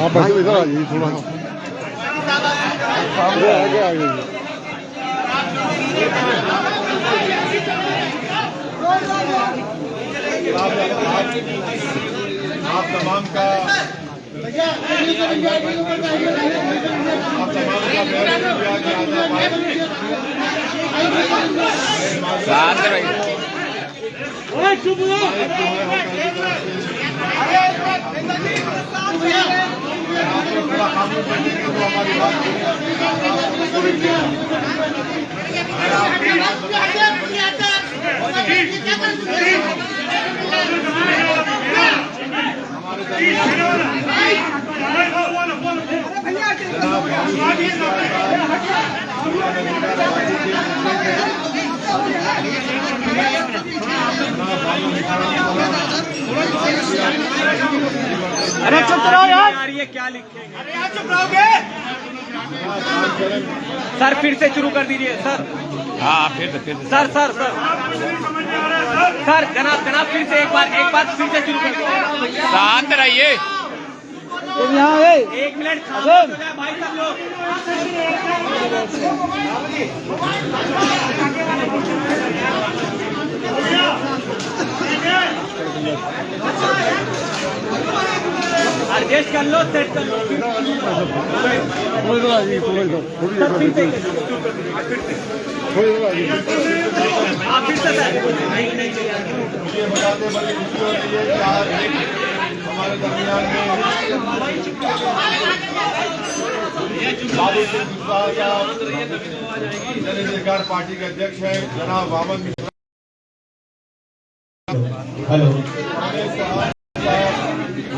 आप बैठो इधर आ जाइए थोड़ा आगे आ जाइए। आप तमाम का अरे चुप रहो यार, ये क्या लिखेंगे? अरे यार चुप रहोगे? सर फिर से शुरू कर दीजिए सर। हाँ फिर सर सर सर सर जनाब फिर से एक बार फिर से शुरू कर दीजिए। शांत रहिए। तुम यहाँ है, 1 मिनट खामोश हो जाए भाई सब लोग। एडजस्ट कर लो, सेट कर लो। थोड़ी इधर आ जाइए, थोड़ी इधर, थोड़ी इधर, थोड़ी इधर आ जाइए। आप फिर से ये बताते बड़ी खुशी होती है कि आज हमारे दरमियान में बाबू सिंह कुशवाहा साहब जन अधिकार पार्टी के अध्यक्ष हैं जनाब वामन मिश्रा। हेलो,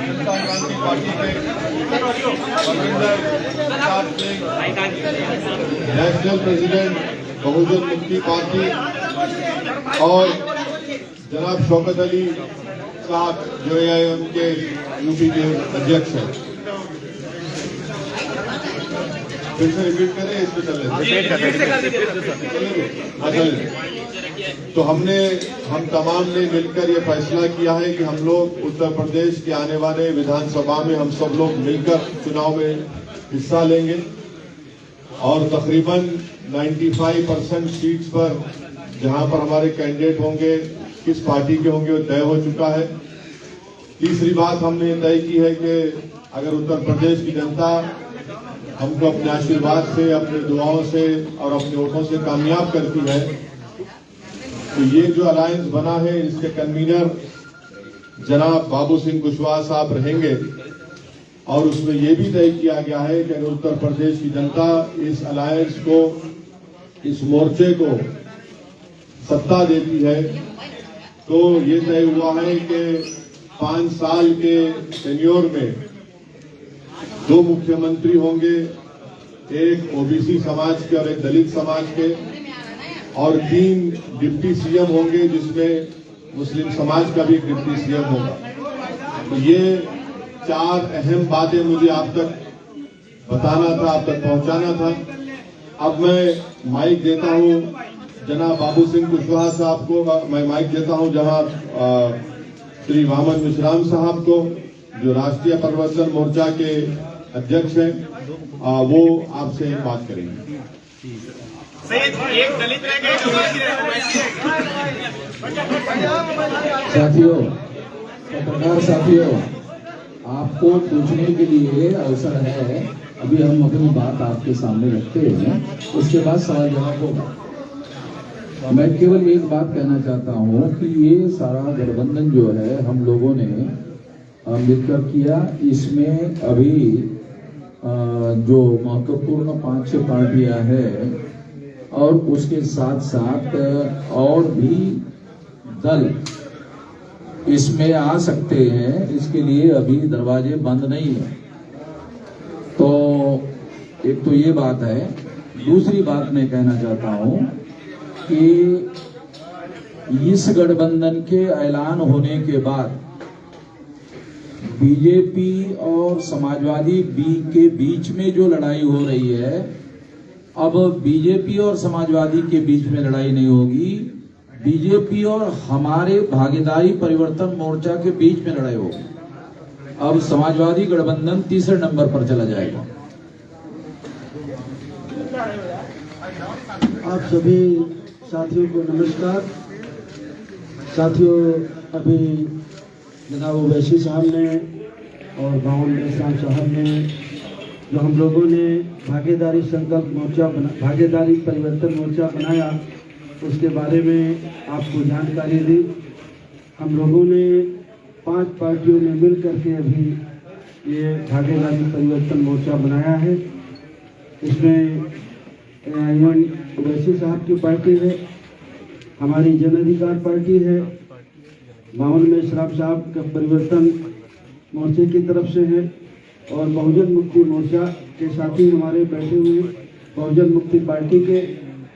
जनता क्रांति पार्टी के परविंदर प्रसाद सिंह, नेशनल प्रेसिडेंट बहुजन मुक्ति पार्टी, और जनाब शौकत अली साहब जो AIM के यूपी के अध्यक्ष हैं। फिर से रिपीट करें, इस पे चलेंगे। तो हम तमाम ने मिलकर ये फैसला किया है कि हम लोग उत्तर प्रदेश के आने वाले विधानसभा में हम सब लोग मिलकर चुनाव में हिस्सा लेंगे और तकरीबन 95% सीट्स पर जहां पर हमारे कैंडिडेट होंगे, किस पार्टी के होंगे, वो तय हो चुका है। तीसरी बात हमने तय की है कि अगर उत्तर प्रदेश की जनता हमको अपने आशीर्वाद से, अपनी दुआओं से और अपने वोटों से कामयाब करती है तो ये जो अलायंस बना है इसके कन्वीनर जनाब बाबू सिंह कुशवाहा साहब रहेंगे। और उसमें ये भी तय किया गया है कि अगर उत्तर प्रदेश की जनता इस अलायंस को, इस मोर्चे को सत्ता देती है तो ये तय हुआ है कि 5 साल के टेन्योर में 2 मुख्यमंत्री होंगे, एक ओबीसी समाज के और एक दलित समाज के, और 3 डिप्टी सीएम होंगे जिसमें मुस्लिम समाज का भी एक डिप्टी सीएम होगा। तो ये 4 अहम बातें मुझे आप तक बताना था, आप तक पहुंचाना था। अब मैं माइक देता हूं जनाब बाबू सिंह कुशवाहा साहब को, मैं माइक देता हूं जनाब श्री वामन मिश्राम साहब को जो राष्ट्रीय परिवर्तन मोर्चा के अध्यक्ष हैं। वो आपसे बात करेंगे। एक दलित रह गए, साथियों, पत्रकार साथियों, आपको पूछने के लिए अवसर है। अभी हम अपनी बात आपके सामने रखते हैं, उसके बाद सवाल जवाब होगा। मैं केवल एक बात कहना चाहता हूं कि ये सारा गठबंधन जो है हम लोगों ने मिलकर किया। इसमें अभी जो महत्वपूर्ण 5-6 पार्टियां हैं और उसके साथ साथ और भी दल इसमें आ सकते हैं, इसके लिए अभी दरवाजे बंद नहीं है। तो एक तो ये बात है। दूसरी बात मैं कहना चाहता हूं कि इस गठबंधन के ऐलान होने के बाद बीजेपी और समाजवादी के बीच में जो लड़ाई हो रही है, अब बीजेपी और समाजवादी के बीच में लड़ाई नहीं होगी, बीजेपी और हमारे भागीदारी परिवर्तन मोर्चा के बीच में लड़ाई होगी। अब समाजवादी गठबंधन तीसरे नंबर पर चला जाएगा। आप सभी साथियों को नमस्कार। साथियों, अभी जनाब ओवैसी साहब ने और बावन इस्लाम साहब ने जो हम लोगों ने भागीदारी संकल्प मोर्चा भागीदारी परिवर्तन मोर्चा बनाया, उसके बारे में आपको जानकारी दी। हम लोगों ने 5 पार्टियों ने मिल करके अभी ये भागीदारी परिवर्तन मोर्चा बनाया है। इसमें ओवैसी साहब की पार्टी है, हमारी जन अधिकार पार्टी है, बावन में इस्लाम साहब का परिवर्तन मोर्चे की तरफ से है, और बहुजन मुक्ति मोर्चा के साथी हमारे बैठे हुए बहुजन मुक्ति पार्टी के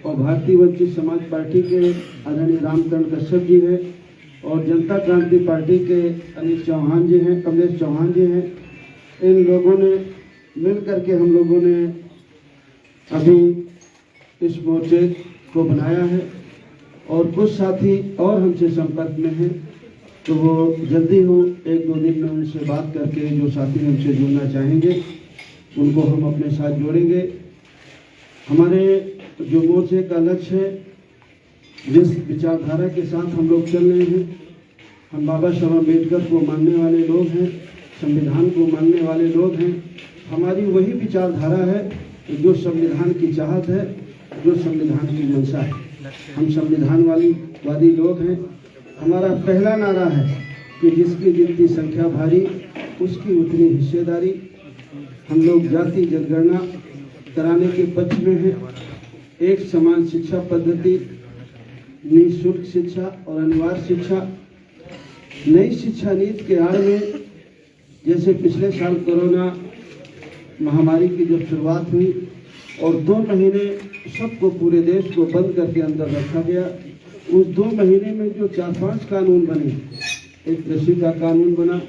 और भारतीय वंचित समाज पार्टी के आदरणीय रामकरण कश्यप जी हैं, और जनता क्रांति पार्टी के अनिल चौहान जी हैं, कमलेश चौहान जी हैं। इन लोगों ने मिल करके हम लोगों ने अभी इस मोर्चे को बनाया है, और कुछ साथी और हमसे संपर्क में हैं, तो वो जल्दी हो 1-2 दिन में उनसे बात करके जो साथी हमसे जुड़ना चाहेंगे उनको हम अपने साथ जोड़ेंगे। हमारे जो मोर्चे का लक्ष्य है, जिस विचारधारा के साथ हम लोग चल रहे हैं, हम बाबा साहब अम्बेडकर को मानने वाले लोग हैं, संविधान को मानने वाले लोग हैं। हमारी वही विचारधारा है जो संविधान की चाहत है, जो संविधान की मंशा है। हम संविधान वादी लोग हैं। हमारा पहला नारा है कि जिसकी गिनती संख्या भारी उसकी उतनी हिस्सेदारी। हम लोग जाति जनगणना कराने के पक्ष में हैं। एक समान शिक्षा पद्धति, निःशुल्क शिक्षा और अनिवार्य शिक्षा। नई शिक्षा नीति के आड़ में जैसे पिछले साल कोरोना महामारी की जब शुरुआत हुई और 2 महीने सबको पूरे देश को बंद करके अंदर रखा गया, उस 2 महीने में जो 4-5 कानून बने, एक कृषि का कानून बना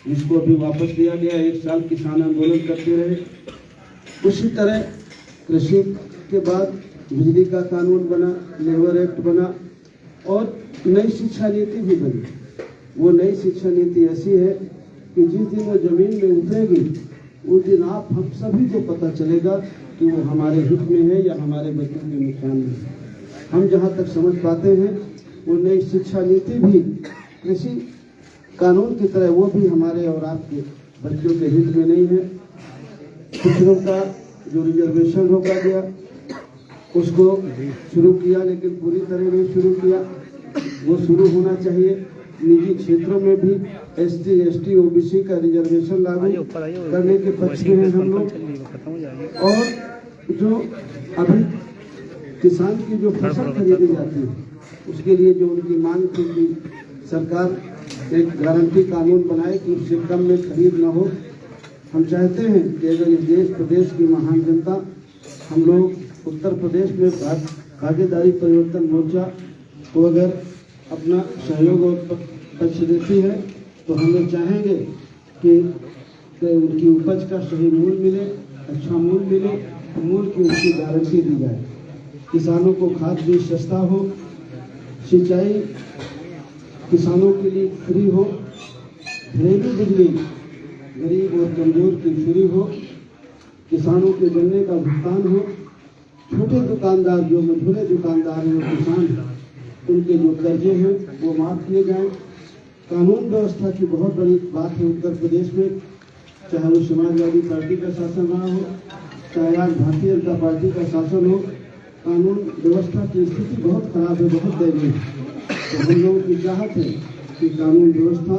जिसको अभी वापस लिया गया, 1 साल किसान आंदोलन करते रहे। उसी तरह कृषि के बाद बिजली का कानून बना, लेबर एक्ट बना, और नई शिक्षा नीति भी बनी। वो नई शिक्षा नीति ऐसी है कि जिस दिन वो जमीन में उतरेगी उस दिन आप हम सभी को पता चलेगा कि वो हमारे हित में है या हमारे बच्चों के नुकसान में है। हम जहाँ तक समझ पाते हैं वो नई शिक्षा नीति भी कृषि कानून की तरह वो भी हमारे और आपके बच्चों के हित में नहीं है। पिछड़ों का जो रिजर्वेशन रोका गया उसको शुरू किया, लेकिन पूरी तरह नहीं शुरू किया। वो शुरू होना चाहिए। निजी क्षेत्रों में भी ST, ST, OBC का रिजर्वेशन लागू करने के पक्ष में हैं हम लोग। और जो अभी किसान की जो फसल खरीदी जाती है उसके लिए जो उनकी मांग थी कि सरकार एक गारंटी कानून बनाए कि उससे कम में खरीद न हो। हम चाहते हैं कि अगर इस देश प्रदेश की महान जनता हम लोग उत्तर प्रदेश में भागीदारी परिवर्तन मोर्चा को अगर अपना सहयोग और पक्ष देती है तो हम लोग चाहेंगे कि उनकी उपज का सही मूल्य मिले, अच्छा मूल्य मिले, मूल्य की उनकी गारंटी दी जाए। किसानों को खाद बीज सस्ता हो, सिंचाई किसानों के लिए फ्री हो, घरेलू बिजली गरीब और कमजोर की फ्री हो, किसानों के गन्ने का भुगतान हो, छोटे दुकानदार जो मझोले दुकानदार हैं और किसान हैं उनके जो कर्जे हैं वो माफ किए जाएं। कानून व्यवस्था की बहुत बड़ी बात है उत्तर प्रदेश में, चाहे वो समाजवादी पार्टी का शासन रहा हो, चाहे आज भारतीय जनता पार्टी का शासन हो। कानून व्यवस्था की स्थिति बहुत खराब है, बहुत दयनीय है। तो हम लोगों की चाहत है कि कानून व्यवस्था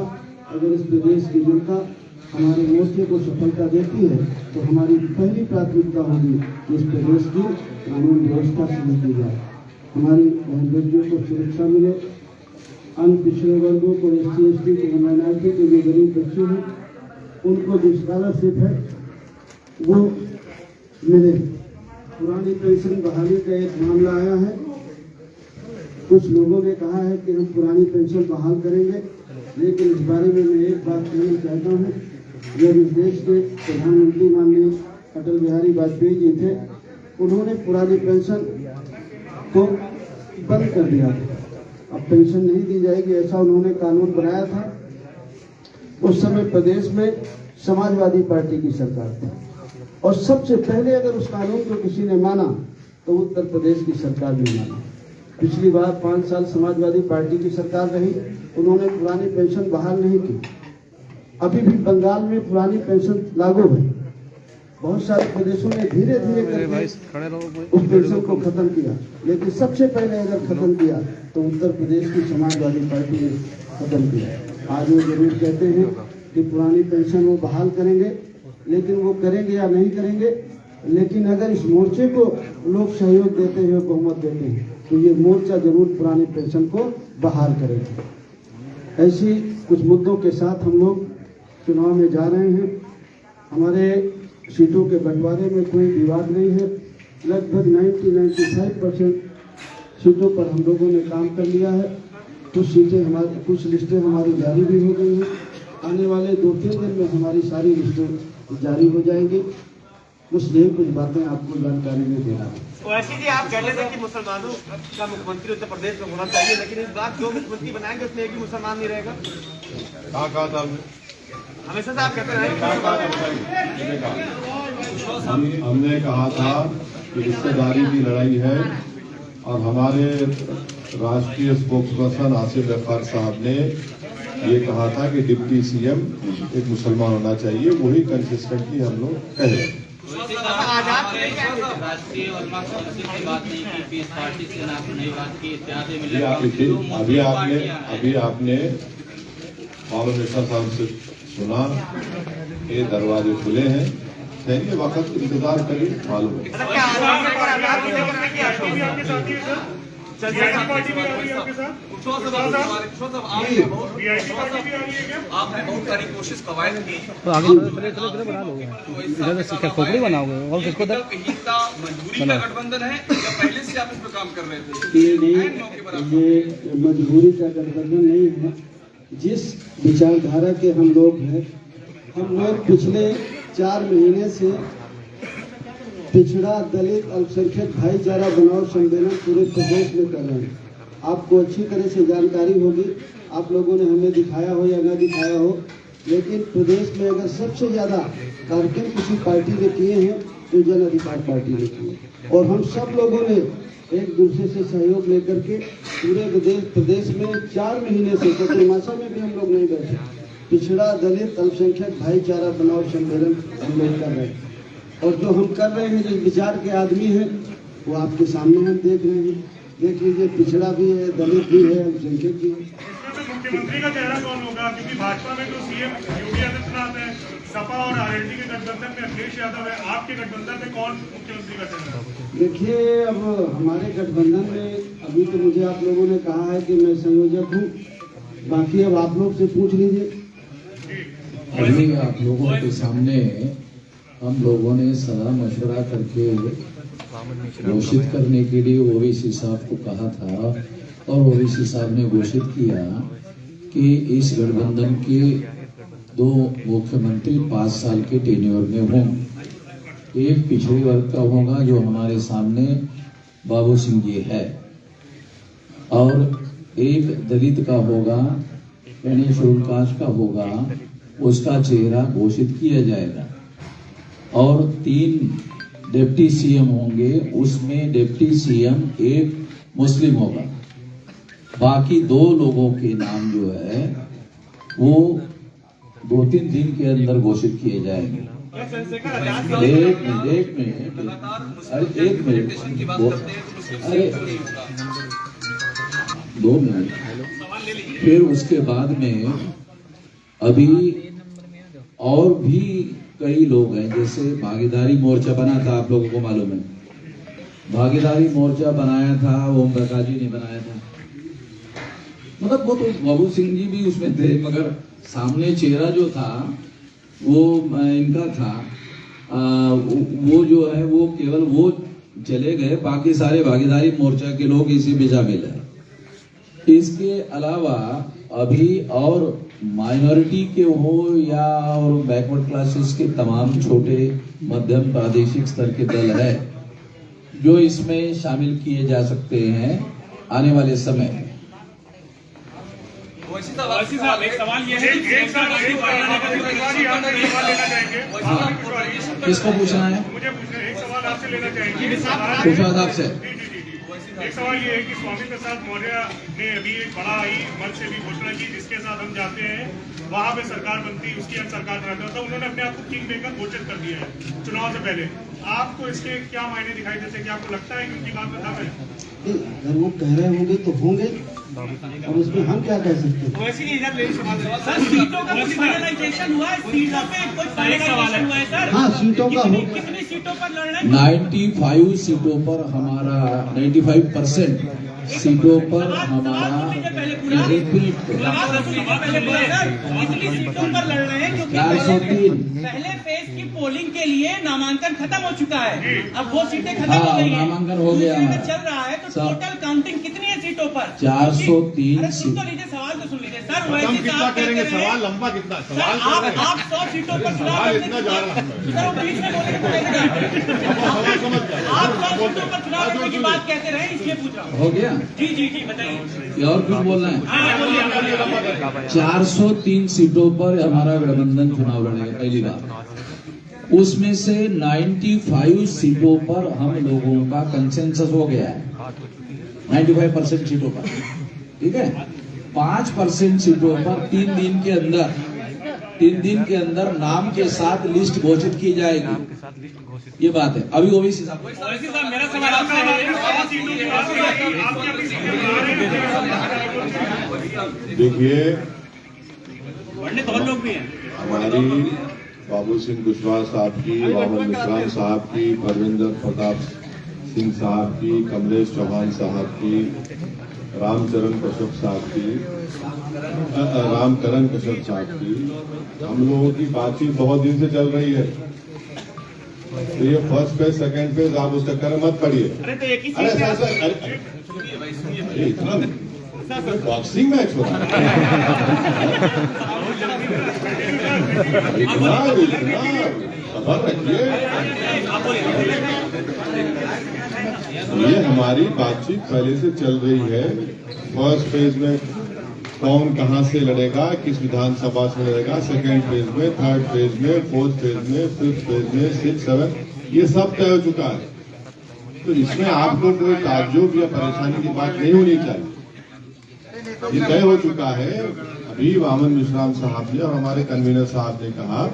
अगर इस प्रदेश की जनता हमारे मोर्चे को सफलता देती है तो हमारी पहली प्राथमिकता होगी कि इस प्रदेश की कानून व्यवस्था शुरू की जाए, हमारी बहन बेटियों को सुरक्षा मिले, अन्य पिछड़े वर्गों को SC, ST को, माइनॉरिटी के जो गरीब बच्चे हैं उनको जो स्कॉलरशिप है वो मिले। पुरानी पेंशन बहाली का एक मामला आया है। कुछ लोगों ने कहा है कि हम पुरानी पेंशन बहाल करेंगे, लेकिन इस बारे में मैं एक बात कहना चाहता हूँ। जब इस देश के प्रधानमंत्री माननीय अटल बिहारी वाजपेयी जी थे, उन्होंने पुरानी पेंशन को बंद कर दिया था। अब पेंशन नहीं दी जाएगी, ऐसा उन्होंने कानून बनाया था। उस समय प्रदेश में समाजवादी पार्टी की सरकार थी और सबसे पहले अगर उस कानून को किसी ने माना तो उत्तर प्रदेश की सरकार ने माना। पिछली बार 5 साल समाजवादी पार्टी की सरकार रही, उन्होंने पुरानी पेंशन बहाल नहीं की। अभी भी बंगाल में पुरानी पेंशन लागू है। बहुत सारे प्रदेशों ने धीरे धीरे करके उस पेंशन को खत्म किया, लेकिन सबसे पहले अगर खत्म किया तो उत्तर प्रदेश की समाजवादी पार्टी ने खत्म किया। आज वो जरूर कहते हैं कि पुरानी पेंशन वो बहाल करेंगे, लेकिन वो करेंगे या नहीं करेंगे, लेकिन अगर इस मोर्चे को लोग सहयोग देते हैं, बहुमत देते हैं, तो ये मोर्चा जरूर पुरानी पेंशन को बहाल करेगा। ऐसी कुछ मुद्दों के साथ हम लोग चुनाव में जा रहे हैं। हमारे सीटों के बंटवारे में कोई विवाद नहीं है। लगभग 90-95% सीटों पर हम लोगों ने काम कर लिया है। कुछ लिस्टें हमारी जारी भी हो गई हैं। आने वाले 2-3 दिन में हमारी सारी लिस्टें जारी हो जाएंगी। कुछ बातें आपको जानकारी में देना है। वैसे जी आप कहते थे कि मुसलमानों का मुख्यमंत्री उत्तर प्रदेश में होना चाहिए, लेकिन इस बार जो मुख्यमंत्री बनाएंगे उसमें एक भी मुसलमान नहीं रहेगा। कहा था हमेशा से आप कहते रहे। हमने कहा था कि हिस्सेदारी की लड़ाई है और हमारे राष्ट्रीय स्पोक्सपर्सन आसिफ जफर साहब ने ये कहा था कि डिप्टी सीएम एक मुसलमान होना चाहिए। वही कंसिस्टेंटली हम लोग कह रहे हैं। राष्ट्रीय उलमा काउंसिल की बात नहीं की, पीस पार्टी से नहीं बात की, इत्यादि अभी आपने मालूमेश्वर साहब से सुना, ये दरवाजे खुले हैं, चाहिए वक्त इंतजार करिए, मालूम है। आपने बहुत सारी कोशिश कवायद की, खोपड़ी बनाओगे और किसको मजबूरी का गठबंधन है या पहले से आप इस पर काम कर रहे थे? ये मजबूरी का गठबंधन नहीं है। जिस विचारधारा के हम लोग हैं, हम लोग पिछले 4 महीने से पिछड़ा दलित अल्पसंख्यक भाईचारा बनाओ सम्मेलन पूरे प्रदेश में कर रहे हैं। आपको अच्छी तरह से जानकारी होगी, आप लोगों ने हमें दिखाया हो या ना दिखाया हो, लेकिन प्रदेश में अगर सबसे ज़्यादा कार्यक्रम किसी पार्टी ने किए हैं तो जन अधिकार पार्टी ने किए। और हम सब लोगों ने एक दूसरे से सहयोग लेकर के पूरे प्रदेश में 4 महीने से चतुर्मासा में भी हम लोग नहीं बैठे, पिछड़ा दलित अल्पसंख्यक भाईचारा बनाओ सम्मेलन हम लोग कर रहे हैं। और जो हम कर रहे हैं, जिस विचार के आदमी हैं वो आपके सामने हम देख रहे हैं। देख लीजिए, पिछड़ा भी है, दलित भी है, अल्पसंख्यक भी है। मुख्यमंत्री का चेहरा कौन होगा? क्योंकि भाजपा में तो सीएम योगी आदित्यनाथ है, सपा और आरएलडी के गठबंधन में अखिलेश यादव है, आपके गठबंधन में कौन मुख्यमंत्री का चेहरा? देखिए, अब हमारे गठबंधन में अभी तो मुझे आप लोगों ने कहा है कि मैं संयोजक हूँ, बाकी अब आप लोग से पूछ लीजिए। अभी आप लोगों के सामने हम लोगों ने सलाह मशवरा करके घोषित करने के लिए ओवैसी साहब को कहा था और ओवैसी साहब ने घोषित किया कि इस गठबंधन के 2 मुख्यमंत्री 5 साल के टेन्योर में होंगे। एक पिछड़े वर्ग का होगा जो हमारे सामने बाबू सिंह जी है, और एक दलित का होगा, यानी शेड्यूल कास्ट का होगा, उसका चेहरा घोषित किया जाएगा। और 3 डिप्टी सीएम होंगे, उसमें डिप्टी सीएम एक मुस्लिम होगा। बाकी 2 लोगों के नाम जो है वो 2-3 दिन के अंदर घोषित किए जाएंगे। एक मिनट, अरे 2 मिनट। फिर उसके बाद में अभी और भी कई लोग हैं, जैसे भागीदारी मोर्चा बना था, आप लोगों को मालूम है, भागीदारी मोर्चा बनाया था ओम प्रकाश जी ने बनाया था। मतलब वो तो बाबू सिंह जी भी उसमें थे, मगर सामने चेहरा जो था वो इनका था। वो जो है वो केवल वो चले गए, बाकी सारे भागीदारी मोर्चा के लोग इसी में शामिल है। इसके अलावा अभी और माइनॉरिटी के हो या और बैकवर्ड क्लासेस के तमाम छोटे मध्यम प्रादेशिक स्तर के दल है जो इसमें शामिल किए जा सकते हैं आने वाले समय में। एक सवाल ये है कि एक सवाल लेना चाहेंगे। किसको पूछना है? मुझे पूछना है, एक सवाल आपसे लेना चाहेंगे। पूछो आपसे। एक सवाल ये है कि स्वामी प्रसाद मौर्य ने अभी एक बड़ा ही मंच से भी घोषणा की, जिसके साथ हम जाते हैं वहाँ पे सरकार बनती, उसकी हम सरकार बनाते हैं, तो उन्होंने अपने आप को किंग मेकर घोषित कर दिया है चुनाव से पहले। आपको इसके क्या मायने दिखाई देते हैं? क्या आपको लगता है कि उनकी बात में दम है? अगर वो कह रहे होंगे तो होंगे, और उसमें हम क्या कह सकते हैं? वैसे ही इधर ले सर, सीटों का कुछ फाइनलाइजेशन हुआ है? सीटों पे कुछ फाइनलाइजेशन हुआ है सर? हाँ, सीटों का हो। कितनी सीटों पर लड़ रहे हैं? 95 सीटों पर हमारा 95% सीटों पर हमारा रिपीट कितनी सीटों पर लड़ रहे हैं? क्योंकि 403 पहले फेज की पोलिंग के लिए नामांकन खत्म हो चुका है, अब वो सीटें खत्म हो गई हैं, नामांकन हो गया दूसरे में है। चल रहा है, तो सर, टोटल काउंटिंग कितनी है सीटों पर? 403 अरे सुन तो लीजिए, सवाल तो सुन लीजिए सर। वैसे कितना करेंगे? सवाल लंबा कितना? सवाल आप 100 सीटों पर चुनाव लड़ने की सर, वो बीच में बोलने को पड़ेगा। आप 100 सीटों पर चुनाव लड़ने की बात कहते रहे, इसलिए पूछ रहा हूँ। हो गया। जी बताइए। और कुछ बोलना है? हाँ, बोलिए। 403 सीटों पर हमारा गठबंधन चुनाव लड़ेगा, पहली बात। उसमें से 95 सीटों पर हम लोगों का कंसेंसस हो गया है, 95% सीटों पर, ठीक है। 5% सीटों पर 3 दिन के अंदर नाम के साथ लिस्ट घोषित की जाएगी, ये बात है। अभी ओबीसी साहब, मेरा सवाल आपसे देखिए, पंडित और लोग भी हैं। हमारी बाबू सिंह कुशवाहा साहब की, वामन मिश्राम साहब की, परविंदर प्रताप सिंह साहब की, कमलेश चौहान साहब की, रामचरण कश्यप साहब की, रामकरण कश्यप साहब की, हम लोगों की बातचीत बहुत दिन से चल रही है। तो ये फर्स्ट फेज, सेकंड फेज, आप उस चक्कर में मत पड़िए। अरे तो एक ही अरे चीज सर, अरे इतना बॉक्सिंग मैच हो रहा है, इतना खबर रखिए। ये हमारी बातचीत पहले से चल रही है। फर्स्ट फेज में कौन कहां से लड़ेगा, किस विधानसभा से लड़ेगा, सेकेंड फेज में, थर्ड फेज में, फोर्थ फेज में, फिफ्थ फेज में, 6, 7, ये सब तय हो चुका है। तो इसमें आपको कोई ताज्जुब या परेशानी की बात नहीं होनी चाहिए, ये तय हो चुका है। अभी वामन मिश्राम साहब ने और हमारे कन्वीनर साहब ने कहा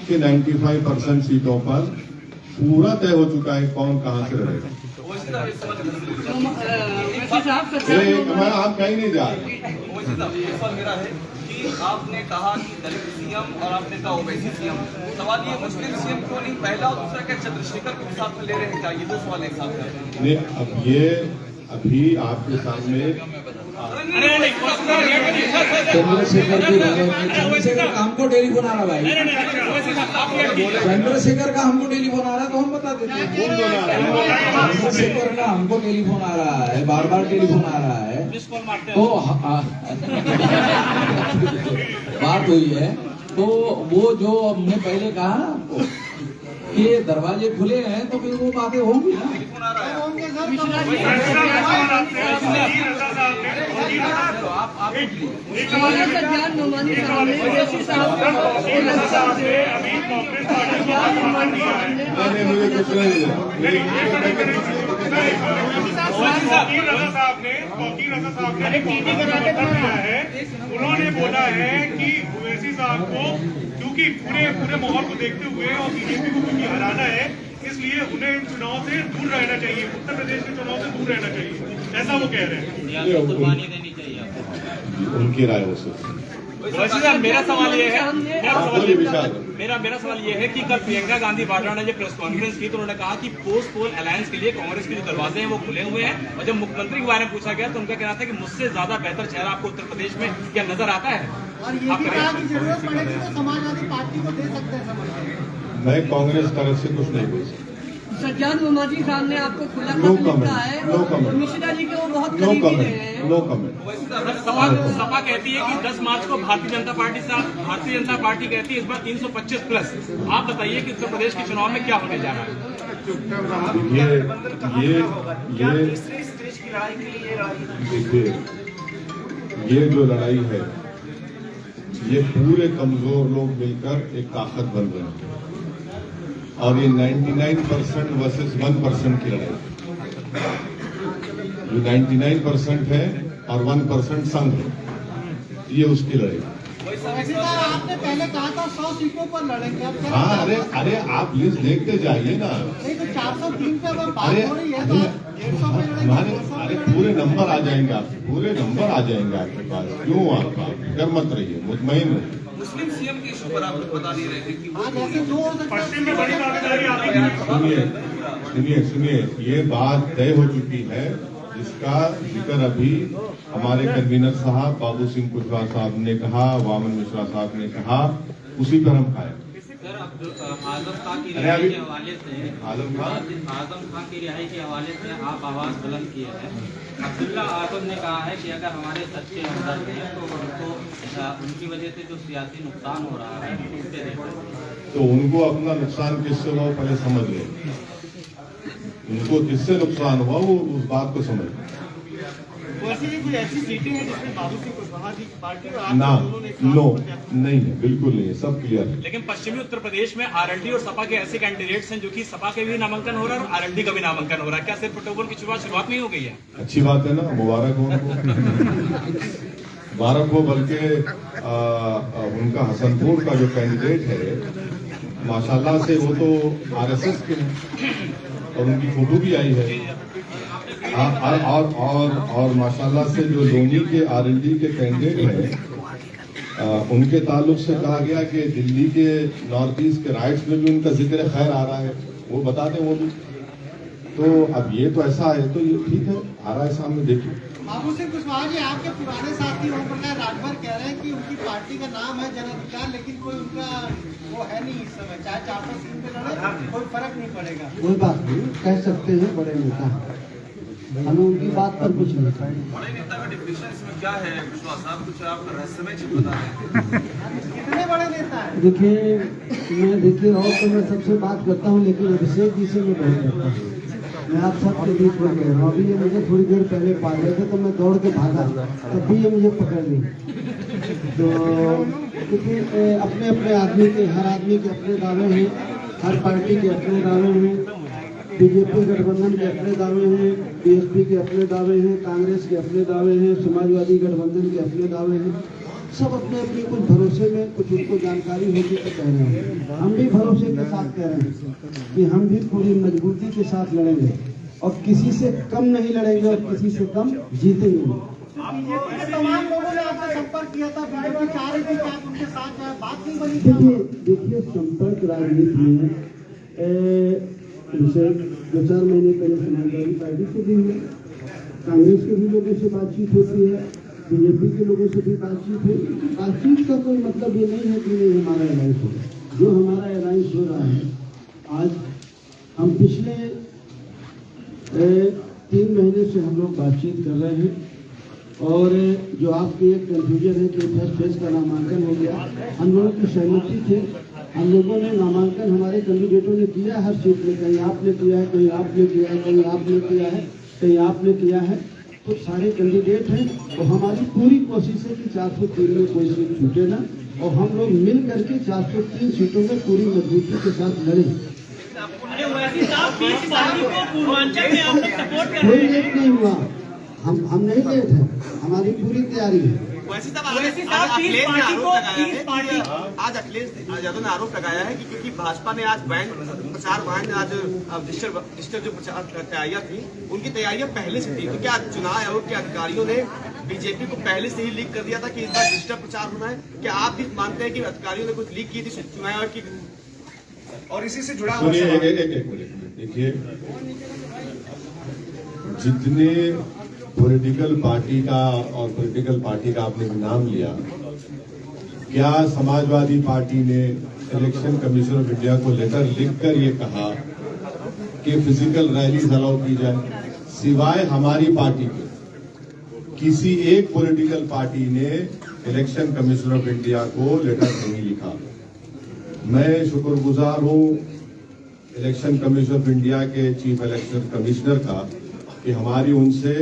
कि 95% सीटों पर पूरा तय हो चुका है कौन कहां से लड़ेगा। हम कहीं नहीं जा रहे। सवाल मेरा है कि आपने कहा कि दलित सीएम और आपने कहा ओबीसी सीएम, सवाल ये मुस्लिम सीएम क्यों नहीं पहला और दूसरा क्या चंद्रशेखर को साथ में ले रहे हैं क्या? ये 2 सवाल एक साथ हैं। नहीं, अब ये अभी आपके सामने चंद्रशेखर का हमको टेलीफोन आ रहा भाई, चंद्रशेखर का हमको टेलीफोन आ रहा है, तो हम बता देते हैं। चंद्रशेखर का हमको टेलीफोन आ रहा है, बार टेलीफोन आ रहा है, तो बात हुई है। तो वो जो हमने पहले कहा ना आपको कि दरवाजे खुले हैं, तो फिर वो बातें होंगी ना। मुझे कुछ नहीं उन्होंने बोला है कि ओवैसी साहब को, क्योंकि पूरे माहौल को देखते हुए और बीजेपी को क्योंकि हराना है, इसलिए उन्हें इन चुनाव से दूर रहना चाहिए, उत्तर प्रदेश के चुनाव से दूर रहना चाहिए, ऐसा वो कह रहे हैं। कुर्बानी देनी चाहिए आपको। उनकी राय हो सकती वैसे साहब, मेरा सवाल ये है, मेरा सवाल ये है कि कल प्रियंका गांधी वाड्रा ने जब प्रेस कॉन्फ्रेंस की तो उन्होंने कहा कि पोस्ट पोल अलायंस के लिए कांग्रेस के जो दरवाजे हैं वो खुले हुए हैं, और जब मुख्यमंत्री के बारे में पूछा गया तो उनका कहना था कि मुझसे ज्यादा बेहतर चेहरा आपको उत्तर प्रदेश में क्या नजर आता है? और ये भी कहा कि जरूरत पड़ेगी तो समाजवादी पार्टी को दे सकते हैं समर्थन। मैं कांग्रेस तरफ से कुछ नहीं बोल सकता। सज्जाद मोहम्मदी साहब ने आपको खुला नो खत लिखा है, नो कमेंट, मिश्रा जी के वो बहुत नो करीबी रहे कमेंट, हैं। No comment. सपा कहती है कि 10 मार्च को भारतीय जनता पार्टी कहती है इस बार 325 प्लस। आप बताइए कि उत्तर प्रदेश के चुनाव में क्या होने जा रहा है? ये जो लड़ाई है, ये पूरे कमजोर लोग मिलकर एक ताकत बन रहे हैं और ये 99% वर्सेस 1% की लड़ाई, जो 99% है और 1% संघ है, ये उसकी लड़ाई। वैसे तो आपने पहले कहा था 100 सीटों पर लड़ेंगे, अब क्या? हाँ, अरे आप लिस्ट देखते जाइए ना। नहीं तो 403 पे अगर बात अरे हो रही है तो 150 पे लड़ेंगे, हमारे 200 पे अरे लड़ेंगे। पूरे नंबर आ जाएंगे आपके, पूरे नंबर आ जाएंगे आपके पास। क्यों आप फिक्र मत रहिए, मुतमईन रहिए। मुस्लिम सीएम के इशू पर आप लोग बता नहीं रहे थे कि वो हाँ, जैसे जो हो सकता पश्चिम में है बड़ी दावेदारी आपकी सुनिए, ये बात तय हो चुकी है, जिसका जिक्र अभी हमारे कन्वीनर साहब बाबू सिंह कुशवाहा साहब ने कहा, वामन मिश्रा साहब ने कहा, उसी पर हम खाए। सर, आजम खान की अरे रिहाई अभी- के हवाले से आजम खान? आजम खान की रिहाई के हवाले से आप आवाज बुलंद किए हैं। अब्दुल्ला आजम ने कहा है कि अगर हमारे सच्चे हमदर्द हैं तो उनको उनकी वजह से जो सियासी नुकसान हो रहा है उससे देखो। तो उनको अपना नुकसान किससे हुआ वो पहले समझ ले। उनको किससे नुकसान हुआ वो उस बात को समझ ले। वैसे ही कोई ऐसी सीटें हैं जिसमें बाबू सिंह कुशवाहा जी की पार्टी और आप ना, दोनों ने एक साथ नो, प्रत्याशी- नहीं है, बिल्कुल नहीं है, सब क्लियर है। लेकिन पश्चिमी उत्तर प्रदेश में आरएलडी और सपा के ऐसे कैंडिडेट्स हैं जो कि सपा के भी नामांकन हो रहा है और आरएलडी का भी नामांकन हो रहा है। क्या सिर्फ अक्टूबर की शुरुआत नहीं हो गई है? अच्छी बात है ना, मुबारक हो उनको। मुबारक हो, बल्कि उनका हसनपुर का जो कैंडिडेट है माशाल्लाह से वो तो आरएसएस के हैं और उनकी फोटो भी आई है। और माशाल्लाह से जो लोनी के आरएलडी के कैंडिडेट हैं उनके ताल्लुक से कहा गया कि दिल्ली के नॉर्थ ईस्ट के राइट्स में भी उनका जिक्र खैर आ रहा है, वो बता दें वो भी। तो अब ये तो ऐसा है तो ये ठीक है, आ रहा है सामने, देखिए। बाबू सिंह कुशवाहा जी आपके पुराने साथी ओम प्रकाश राजभर कह रहे हैं कि उनकी पार्टी का नाम है जन अधिकार, लेकिन कोई उनका वो है नहीं इस समय, चाहे 403 पे लड़े कोई फर्क नहीं पड़ेगा। कोई बात नहीं, कह सकते हैं बड़े नेता, हमें उनकी बात पर कुछ नहीं कहना। बड़े नेता का डिफिनेशन इसमें क्या है विश्वास साहब? कुछ आप रहस्यमय चीज बता रहे हैं। कितने बड़े नेता है? देखिए और तो मैं सबसे बात करता हूँ, लेकिन अभिषेक जी से मैं बहुत करता हूँ। मैं आप सबके बीच में कह रहा हूँ। अभी ये मुझे थोड़ी देर पहले पा गए थे तो मैं दौड़ के भागा, तब भी ये मुझे पकड़ ली। तो क्योंकि अपने अपने आदमी के, हर आदमी के अपने दावे हैं, हर पार्टी के अपने दावे हैं। बीजेपी गठबंधन के अपने दावे हैं, बीएसपी के अपने दावे हैं, कांग्रेस के अपने दावे हैं, समाजवादी गठबंधन के अपने दावे हैं। सब अपने अपने कुछ भरोसे में, कुछ उनको जानकारी होती तो कह रहे हैं। हम भी भरोसे के साथ कह रहे हैं कि हम भी पूरी मजबूती के साथ लड़ेंगे और किसी से कम नहीं लड़ेंगे और किसी से कम जीतेंगे। तमाम लोगों ने आपसे संपर्क किया था, बीजेपी चाह रही थी कि आप उनके साथ जाए, बात नहीं बनी क्या? देखिए संपर्क राजनीति में जैसे 2-4 महीने पहले समाजवादी पार्टी से भी हुआ, कांग्रेस के भी लोगों से बातचीत होती है, बीजेपी के लोगों से भी बातचीत है। बातचीत का कोई मतलब ये नहीं है कि नहीं हमारा अलायंस हो रहा है। जो हमारा अलायंस हो रहा है, आज हम पिछले 3 महीने से हम लोग बातचीत कर रहे हैं। और जो आपके एक कंफ्यूजन है कि फर्स्ट फेज का नामांकन हो गया, हम लोगों की सहमति थे। हम लोगों ने नामांकन हमारे कैंडिडेटों ने किया हर सीट में, कहीं आपने किया है, कहीं आपने किया है, कहीं आपने किया है, कहीं आपने किया है। तो सारे कैंडिडेट हैं और हमारी पूरी कोशिश है कि 403 में कोई सीट छूटे ना और हम लोग मिल करके 403 सीटों में पूरी मजबूती के साथ लड़ें। कोई लेट नहीं हुआ, हम नहीं लेट है, हमारी पूरी तैयारी है। आज अखिलेश यादव ने आरोप लगाया है कि क्योंकि भाजपा ने आज प्रचार वाहन आज डिजिटल जो प्रचार तैयारियां थी उनकी तैयारियां पहले से थी, तो क्या चुनाव आयोग के अधिकारियों ने बीजेपी को पहले से ही लीक कर दिया था कि इस बार डिजिटल प्रचार होना है? क्या आप भी मानते हैं कि अधिकारियों ने कुछ लीक की थी चुनाव आयोग की? और इसी से जुड़ा हुआ सुनिए, एक मिनट देखिए, जितने पॉलिटिकल पार्टी का और पॉलिटिकल पार्टी का आपने नाम लिया, क्या समाजवादी पार्टी ने इलेक्शन कमीशन ऑफ इंडिया को लेटर लिखकर ये कहा कि फिजिकल रैलीज अलाउ की जाए? सिवाय हमारी पार्टी के किसी एक पॉलिटिकल पार्टी ने इलेक्शन कमीशन ऑफ इंडिया को लेटर नहीं लिखा। मैं शुक्रगुजार हूं इलेक्शन कमीशन ऑफ इंडिया के चीफ इलेक्शन कमिश्नर का कि हमारी उनसे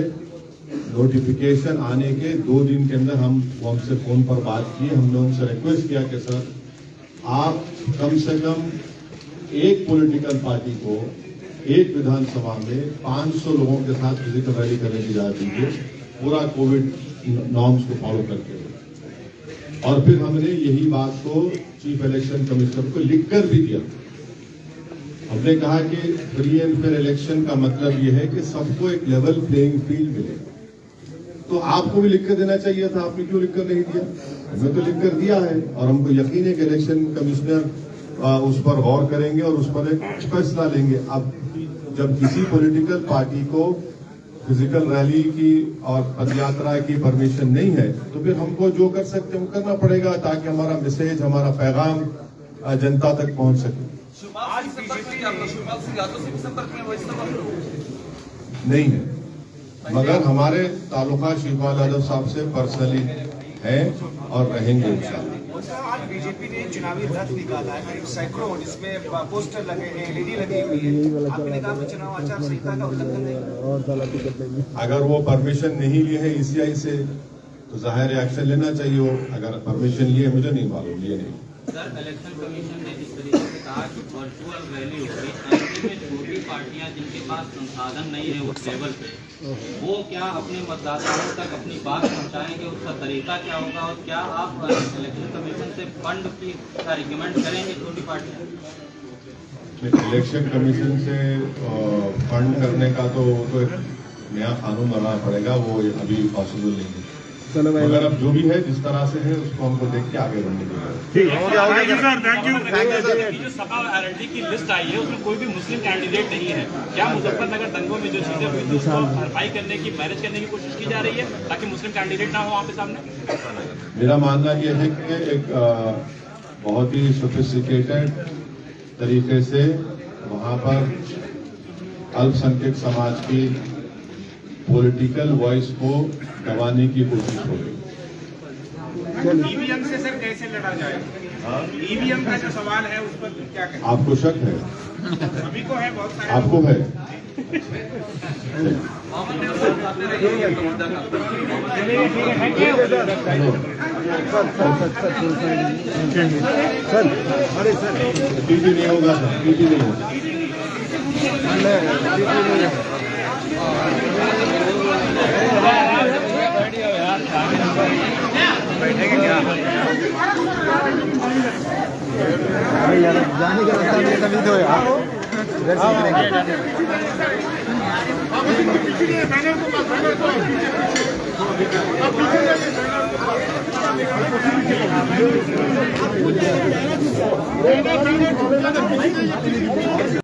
नोटिफिकेशन आने के 2 दिन के अंदर हम वो हमसे फोन पर बात की। हमने उनसे रिक्वेस्ट किया कि सर आप कम से कम एक पॉलिटिकल पार्टी को एक विधानसभा में 500 लोगों के साथ फिजिकल रैली करने की इजाजत दीजिए, पूरा कोविड नॉर्म्स को फॉलो करके। और फिर हमने यही बात को चीफ इलेक्शन कमिश्नर को लिखकर भी दिया। हमने कहा कि फ्री एंड फेयर इलेक्शन का मतलब यह है कि सबको एक लेवल प्लेइंग फील्ड मिले। तो आपको भी लिखकर देना चाहिए था, आपने क्यों लिखकर नहीं दिया? हमें तो लिखकर दिया है और हमको यकीन है कि इलेक्शन कमिश्नर उस पर गौर करेंगे और उस पर एक फैसला लेंगे। अब जब किसी पॉलिटिकल पार्टी को फिजिकल रैली की और पदयात्रा की परमिशन नहीं है तो फिर हमको जो कर सकते हैं वो करना पड़ेगा, ताकि हमारा मैसेज, हमारा पैगाम जनता तक पहुंच सके। नहीं है, मगर हमारे तालुका शिवपाल यादव साहब से पर्सनली है और रहेंगे इंशाल्लाह। आज बीजेपी ने चुनावी रथ निकाला है, करीब सैकड़ों, जिसमें पोस्टर लगे हैं, एलईडी लगी हुई है। आपने कहा कि चुनाव आचार संहिता का उल्लंघन नहीं। अगर वो परमिशन नहीं लिए है ईसीआई से तो जाहिर एक्शन लेना चाहिए। वो अगर परमिशन लिए, मुझे नहीं मालूम, लिए नहीं। सर, इलेक्शन कमीशन ने इस तरीके से कहा कि वर्चुअल रैली होगी, ऐसे में छोटी पार्टियां जिनके पास संसाधन नहीं है उस लेवल पे, वो क्या अपने मतदाताओं तक अपनी बात पहुंचाएंगे? उसका तरीका क्या होगा? और क्या आप इलेक्शन कमीशन से फंड की रिकमेंड करेंगे छोटी पार्टियां? इलेक्शन कमीशन से फंड करने का तो एक नया कानून बनाना पड़ेगा, वो अभी पॉसिबल नहीं है। मगर अब जो भी है, जिस तरह से है, उसको हमको देख के आगे बढ़ने की जो सपा आरएलडी की लिस्ट आई है उसमें कोई भी मुस्लिम कैंडिडेट नहीं है। क्या मुजफ्फरनगर दंगों में जो चीजें हुई थी उसको भरपाई करने की, मैनेज करने की कोशिश की जा रही है ताकि मुस्लिम कैंडिडेट ना हो वहाँ पे सामने? मेरा मानना यह है कि एक बहुत ही सोफिस्टिकेटेड तरीके से वहाँ पर अल्पसंख्यक समाज की पॉलिटिकल वॉइस को दबाने की कोशिश हो रही। ईवीएम से सर कैसे लड़ा जाए? ईवीएम का जो सवाल है उस पर क्या कहें? आपको शक है? अभी को है, बहुत सारे आपको है? पीटी नहीं होगा सर, पीटी नहीं होगा। जाने का रास्ता मिले तभी तो यार इधर सीखने